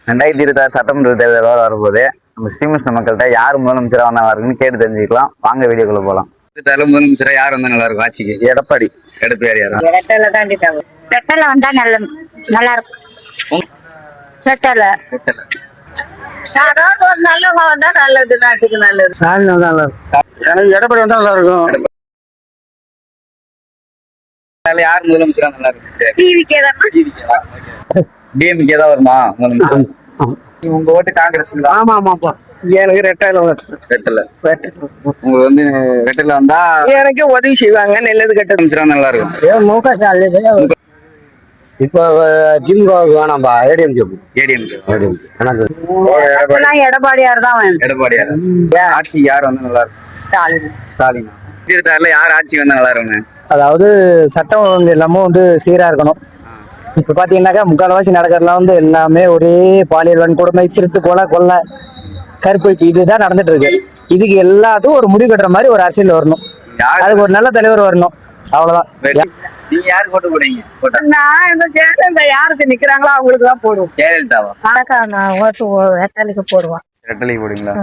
2026 சட்டமன்ற தேர்தல் வரும்போது நம்ம ஸ்ரீமுஷ்ண மக்கள்கிட்ட யார் முதலமைச்சரா வந்தா இருக்குன்னு கேட்டு தெரிஞ்சுக்கலாம். வாங்க வீடியோக்குள்ள போலாம். முதலமைச்சரா யார் வந்தா நல்லா இருக்கும்? ஆட்சிக்கு எடப்பாடி யாரா? ரெட்டலை வந்தா நல்லா இருக்கும். ரெட்டலை யாராவது ஒரு நல்லவங்க வந்தா நல்லது, நாட்டுக்கு நல்லது. எனக்கு எடப்பாடி வந்தா நல்லா இருக்கும். யார் முதலமைச்சரா நல்லா இருக்கு? டிவிக்கே தான். டிஎம்கே தான் வருமா? உங்க ஓட்டு காங்கிரஸுங்களா? ஆமா ஆமாப்பா, எனக்கு ரெட்டல உங்களுக்கு வந்து ரெட்டல வந்தா எனக்கு உதவி செய்வாங்க, நல்லது கெட்டது. முதலமைச்சரா நல்லா இருக்கும். முக ஸ்டாலின் இப்ப திமுகவுக்கு வேணாம்பா, எடப்பாடியார் தான் வேணும். எடப்பாடியார் ஆட்சி யார் வந்தா நல்லா இருக்கும்? ஸ்டாலின். யார் ஆட்சி வந்தா நல்லா இருக்கும்? அதாவது சட்டம் ஒழுங்கு எல்லாமே வந்து சீரா இருக்கணும். இப்ப பாத்தீங்கன்னாக்கா முக்கால்வாசி நடக்கிறதுலாம் வந்து எல்லாமே ஒரே பாலியல் வன்கொடுமை, திருட்டு, கொலை, கற்பழிப்பு இதுதான் நடந்துட்டு இருக்கு. இதுக்கு எல்லாத்துக்கும் ஒரு முடிவு கட்டுற மாதிரி ஒரு அரசியல் வரணும். அதுக்கு ஒரு நல்ல தலைவர் வரணும், அவ்வளவுதான். நீங்க யாருக்கு போட்டு போடுவீங்க? நான் இந்த ஜெயலலிதா யாருக்கு நிக்கிறாங்களோ அவங்களுக்கு தான் போடுவோம். ஜெயலலிதாவா? நான் ஓட்டு ரெட்டலைக்கு போடுவான். ரெட்டலைக்கு போடுவீங்களா?